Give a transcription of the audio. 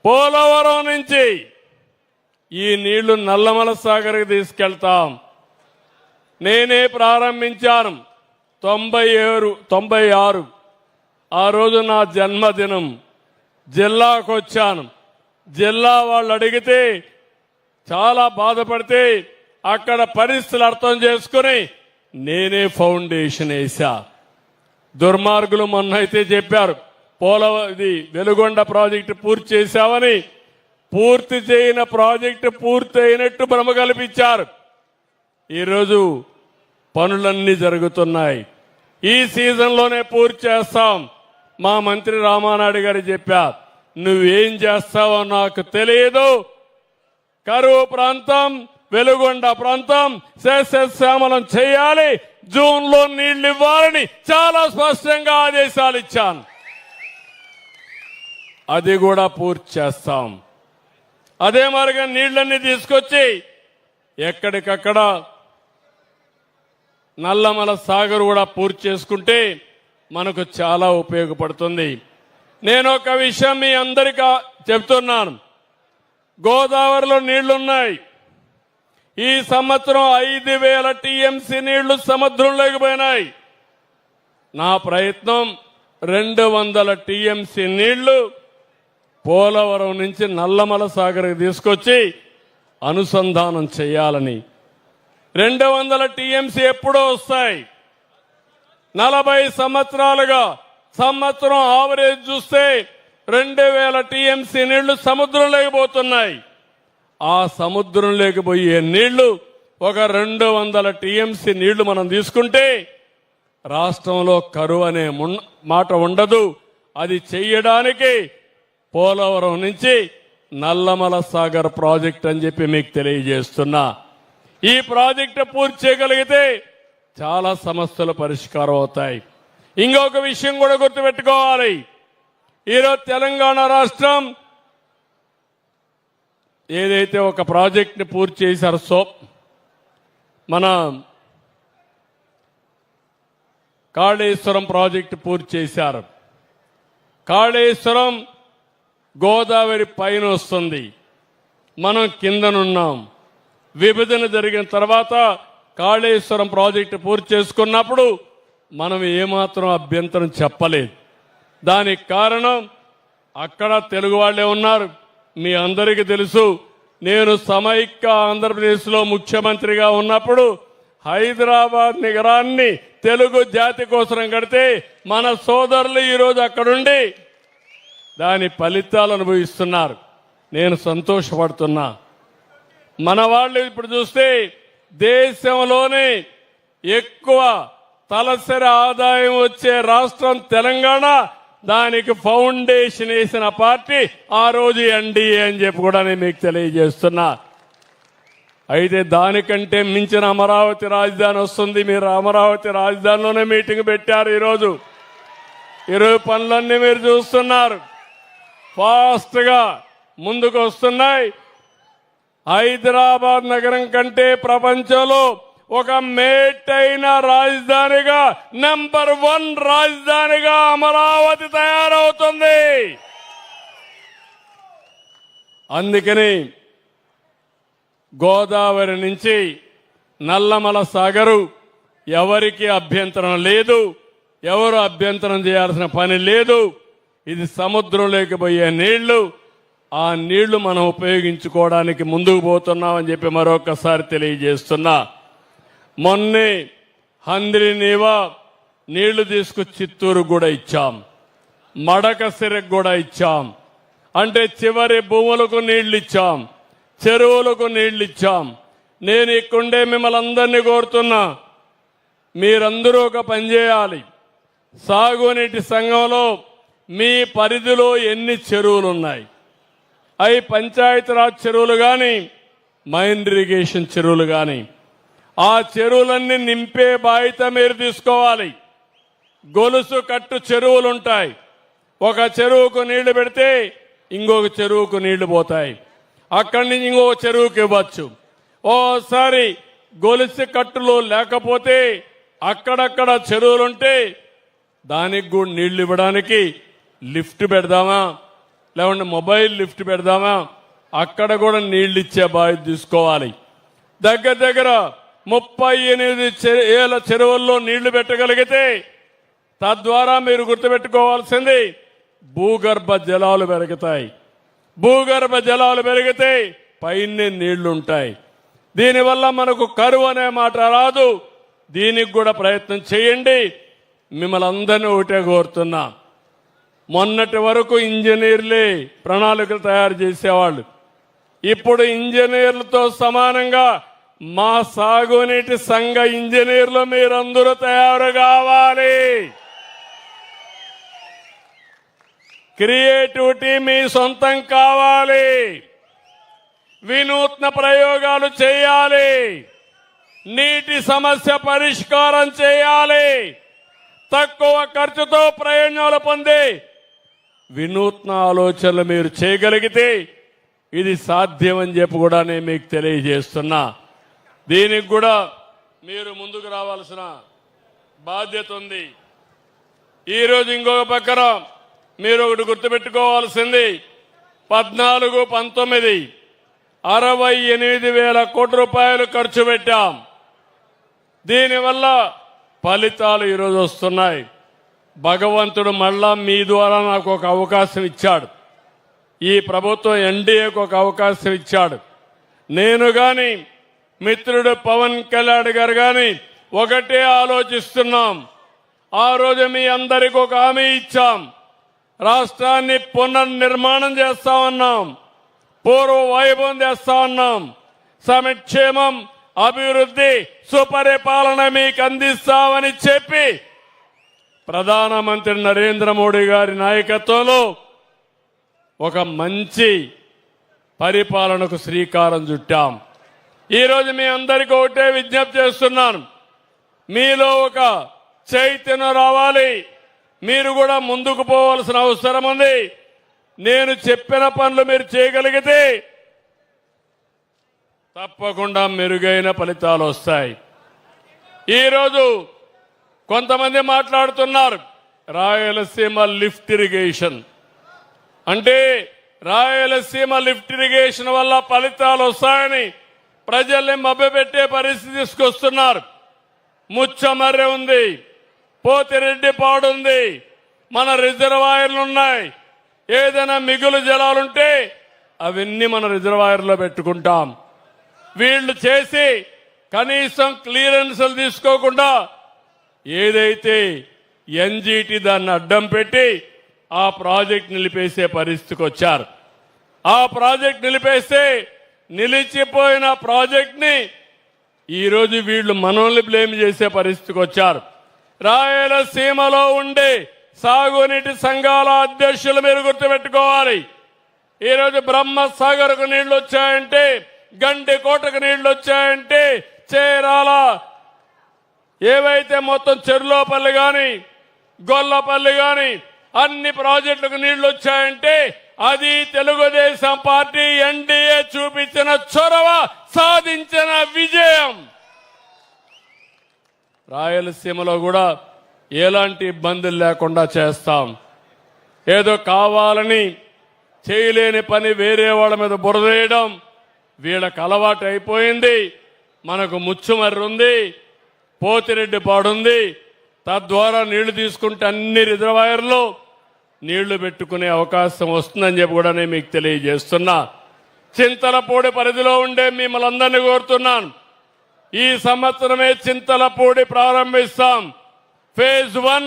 పోలవరం నుంచి ఈ నీళ్లు నల్లమల సాగర్కి తీసుకెళ్తాం. నేనే ప్రారంభించాను 96 ఆ రోజు నా జన్మదినం. జిల్లాకు వచ్చాను. జిల్లా వాళ్ళు అడిగితే చాలా బాధపడితే అక్కడ పరిస్థితులు అర్థం చేసుకుని నేనే ఫౌండేషన్ వేశా. దుర్మార్గులు మొన్న అయితే చెప్పారు ఇది వెలుగొండ ప్రాజెక్టు పూర్తి చేశామని. పూర్తి చేయని ప్రాజెక్టు పూర్తి అయినట్టు భ్రమ కల్పించారు. ఈరోజు పనులన్నీ జరుగుతున్నాయి. ఈ సీజన్లోనే పూర్తి చేస్తాం. మా మంత్రి రామానాయుడు గారు చెప్పారు, నువ్వేం చేస్తావో నాకు తెలియదు. కరువు ప్రాంతం, వెలుగొండ ప్రాంతం సస్యశ్యామలం చేయాలి, జూన్లో నీళ్లు ఇవ్వాలని చాలా స్పష్టంగా ఆదేశాలు ఇచ్చాను. అది కూడా పూర్తి చేస్తాం. అదే మరిగా నీళ్లన్నీ తీసుకొచ్చి ఎక్కడికక్కడ నల్లమల సాగర్ కూడా పూర్తి చేసుకుంటే మనకు చాలా ఉపయోగపడుతుంది. నేను ఒక విషయం మీ అందరికీ చెప్తున్నాను. గోదావరిలో నీళ్లున్నాయి. ఈ సంవత్సరం 5,000 టీఎంసీ నీళ్లు సముద్రంలోకి పోయినాయి. నా ప్రయత్నం 200 టీఎంసీ నీళ్లు పోలవరం నుంచి నల్లమల సాగర్కి తీసుకొచ్చి అనుసంధానం చేయాలని. 200 టీఎంసీ ఎప్పుడో వస్తాయి. 40 సంవత్సరాలుగా సంవత్సరం ఆవరేజ్ చూస్తే 2,000 టీఎంసీ నీళ్లు సముద్రంలోకి పోతున్నాయి. ఆ సముద్రంలోకి పోయే నీళ్లు ఒక 200 టీఎంసీ నీళ్లు మనం తీసుకుంటే రాష్ట్రంలో కరువు అనే మాట ఉండదు. అది చెయ్యడానికి పోలవరం నుంచి నల్లమల సాగర్ ప్రాజెక్ట్ అని చెప్పి మీకు తెలియజేస్తున్నా. ఈ ప్రాజెక్టు పూర్తి చేయగలిగితే చాలా సమస్యలు పరిష్కారం అవుతాయి. ఇంకొక విషయం కూడా గుర్తుపెట్టుకోవాలి. ఈరోజు తెలంగాణ రాష్ట్రం ఏదైతే ఒక ప్రాజెక్ట్ని పూర్తి చేశారో మన కాళేశ్వరం ప్రాజెక్టు పూర్తి చేశారు. కాళేశ్వరం గోదావరి పైన వస్తుంది, మనం కిందనున్నాం. విభజన జరిగిన తర్వాత కాళేశ్వరం ప్రాజెక్టు పూర్తి చేసుకున్నప్పుడు మనం ఏమాత్రం అభ్యంతరం చెప్పలేదు. దానికి కారణం అక్కడ తెలుగు వాళ్లే ఉన్నారు. మీ అందరికీ తెలుసు, నేను సమైక్య ఆంధ్రప్రదేశ్లో ముఖ్యమంత్రిగా ఉన్నప్పుడు హైదరాబాద్ నగరాన్ని తెలుగు జాతి కోసం కడితే మన సోదరులు ఈరోజు అక్కడుండి దాని ఫలితాలు అనుభవిస్తున్నారు. నేను సంతోషపడుతున్నా. మన వాళ్ళు ఇప్పుడు చూస్తే దేశంలోనే ఎక్కువ తలసరి ఆదాయం వచ్చే రాష్ట్రం తెలంగాణ. దానికి ఫౌండేషన్ వేసిన పార్టీ ఆ రోజు ఎన్డీఏ అని చెప్పి కూడా నేను మీకు తెలియజేస్తున్నా. అయితే దానికంటే మించిన అమరావతి రాజధాని వస్తుంది. మీరు అమరావతి రాజధానిలోనే మీటింగ్ పెట్టారు. ఈరోజు పనులన్నీ మీరు చూస్తున్నారు, ఫాస్ట్ గా ముందుకు వస్తున్నాయి. హైదరాబాద్ నగరం కంటే ప్రపంచంలో ఒక మేటైన రాజధానిగా నంబర్ 1 రాజధానిగా అమరావతి తయారవుతుంది. అందుకని గోదావరి నుంచి నల్లమల సాగరు ఎవరికి అభ్యంతరం లేదు, ఎవరు అభ్యంతరం చేయాల్సిన పని లేదు. ఇది సముద్రంలోకి పోయే నీళ్లు. ఆ నీళ్లు మనం ఉపయోగించుకోవడానికి ముందుకు పోతున్నామని చెప్పి మరొకసారి తెలియజేస్తున్నా. మొన్నే హంద్రి నీవా నీళ్లు తీసుకొచ్చి చిత్తూరు కూడా ఇచ్చాం, మడకసిరకు కూడా ఇచ్చాం. అంటే చివరి భూములకు నీళ్లు ఇచ్చాం, చెరువులకు నీళ్లు ఇచ్చాం. నేను ఇక్కడే మిమ్మల్ని అందరినీ కోరుతున్నా, మీరందరూ ఒక పని చేయాలి. సాగునీటి సంఘంలో మీ పరిధిలో ఎన్ని చెరువులు ఉన్నాయి, అవి పంచాయతీరాజ్ చెరువులు కానీ మైన్ ఇరిగేషన్ చెరువులు కానీ, ఆ చెరువులన్నీ నింపే బాధ్యత మీరు తీసుకోవాలి. గొలుసు కట్టు చెరువులుంటాయి. ఒక చెరువుకు నీళ్లు పెడితే ఇంకొక చెరువుకు నీళ్లు పోతాయి, అక్కడి నుంచి ఇంకొక చెరువుకి ఇవ్వచ్చు. ఓసారి గొలుసు కట్టులు లేకపోతే అక్కడక్కడ చెరువులుంటే దానికి కూడా నీళ్లు ఇవ్వడానికి లిఫ్ట్ పెడదామా? లేకుంటే మొబైల్ లిఫ్ట్ పెడదామా, అక్కడ కూడా నీళ్లు ఇచ్చే బాధ్యత తీసుకోవాలి. దగ్గర దగ్గర 38 ఏళ్ళ చెరువుల్లో నీళ్లు పెట్టగలిగితే తద్వారా మీరు గుర్తుపెట్టుకోవాల్సింది భూగర్భ జలాలు పెరుగుతాయి. భూగర్భ జలాలు పెరిగితే పైనే నీళ్లుంటాయి. దీనివల్ల మనకు కరువు అనే మాట రాదు. దీనికి కూడా ప్రయత్నం చేయండి. మిమ్మల్ని అందరినీ ఒకటే కోరుతున్నా, మొన్నటి వరకు ఇంజనీర్లే ప్రణాళికలు తయారు చేసేవాళ్ళు. ఇప్పుడు ఇంజనీర్లతో సమానంగా మా సాగునీటి సంఘ ఇంజనీర్లు మీరందరూ తయారు కావాలి. క్రియేటివిటీ మీ సొంతం కావాలి. వినూత్న ప్రయోగాలు చేయాలి. నీటి సమస్య పరిష్కారం చేయాలి. తక్కువ ఖర్చుతో ప్రయోజనాలు పొంది వినూత్న ఆలోచనలు మీరు చేయగలిగితే ఇది సాధ్యమని చెప్పి కూడా నేను మీకు తెలియజేస్తున్నా. దీనికి కూడా మీరు ముందుకు రావాల్సిన బాధ్యత ఉంది. ఈరోజు ఇంకొక పక్కన మీరు ఒకటి గుర్తుపెట్టుకోవాల్సింది, 14-19 68,000 కోట్ల రూపాయలు ఖర్చు పెట్టాం. దీనివల్ల ఫలితాలు ఈరోజు వస్తున్నాయి. భగవంతుడు మళ్ళా మీ ద్వారా నాకు ఒక అవకాశం ఇచ్చాడు. ఈ ప్రభుత్వం ఎన్డీఏకు ఒక అవకాశం ఇచ్చాడు. నేను గాని మిత్రుడు పవన్ కళ్యాణ్ గారు గాని ఒకటే ఆలోచిస్తున్నాం. ఆ రోజు మీ అందరికీ ఒక హామీ ఇచ్చాం. రాష్ట్రాన్ని పునర్నిర్మాణం చేస్తామన్నాం. పూర్వ వైభవం చేస్తామన్నాం. సంక్షేమం, అభివృద్ధి, సుపరిపాలన మీకు అందిస్తామని చెప్పి ప్రధానమంత్రి నరేంద్ర మోడీ గారి నాయకత్వంలో ఒక మంచి పరిపాలనకు శ్రీకారం చుట్టాం. ఈరోజు మీ అందరికీ ఒకటే విజ్ఞప్తి చేస్తున్నాను, మీలో ఒక చైతన్యం రావాలి. మీరు కూడా ముందుకు పోవాల్సిన అవసరం ఉంది. నేను చెప్పిన పనులు మీరు చేయగలిగితే తప్పకుండా మెరుగైన ఫలితాలు వస్తాయి. ఈరోజు కొంతమంది మాట్లాడుతున్నారు రాయలసీమ లిఫ్ట్ ఇరిగేషన్ అంటే, రాయలసీమ లిఫ్ట్ ఇరిగేషన్ వల్ల ఫలితాలు వస్తాయని ప్రజల్ని మభ్యపెట్టే పరిస్థితి తీసుకొస్తున్నారు. ముచ్చమర్రె ఉంది, పోతిరెడ్డిపాడు ఉంది, మన రిజర్వాయర్లు ఉన్నాయి. ఏదైనా మిగులు జలాలుంటే అవన్నీ మన రిజర్వాయర్లో పెట్టుకుంటాం. వీళ్ళు చేసి కనీసం క్లియరెన్స్లు తీసుకోకుండా ఏదైతే ఎన్జీటీ దాన్ని అడ్డం పెట్టి ఆ ప్రాజెక్ట్ నిలిపేసే పరిస్థితికి వచ్చారు. ఆ ప్రాజెక్ట్ నిలిపేస్తే నిలిచిపోయిన ప్రాజెక్ట్ ని ఈరోజు వీళ్ళు మనల్ని బ్లేమ్ చేసే పరిస్థితికి వచ్చారు. రాయలసీమలో ఉండే సాగునీటి సంఘాల అధ్యక్షులు మీరు గుర్తుపెట్టుకోవాలి. ఈరోజు బ్రహ్మసాగర్కు నీళ్లు వచ్చాయంటే, గండికోటకు నీళ్లు వచ్చాయంటే, చేరాల ఏవైతే మొత్తం చెరులోపల్లి గాని గొల్లపల్లి గాని అన్ని ప్రాజెక్టులకు నీళ్లు వచ్చాయంటే అది తెలుగుదేశం పార్టీ ఎన్డీఏ చూపించిన చొరవ, సాధించిన విజయం. రాయలసీమలో కూడా ఎలాంటి ఇబ్బందులు లేకుండా చేస్తాం. ఏదో కావాలని చేయలేని పని వేరే వాళ్ళ మీద బురదేయడం వీళ్ళకి అలవాటు అయిపోయింది. మనకు ముచ్చుమర్రి ఉంది, పోతిరెడ్డిపాడు ఉంది. తద్వారా నీళ్లు తీసుకుంటే అన్ని రిజర్వాయర్లు నీళ్లు పెట్టుకునే అవకాశం వస్తుందని చెప్పి కూడా నేను మీకు తెలియజేస్తున్నా. చింతలపూడి పరిధిలో ఉండే మిమ్మల్ని అందరినీ కోరుతున్నాను, ఈ సంవత్సరమే చింతలపూడి ప్రారంభిస్తాం. ఫేజ్ 1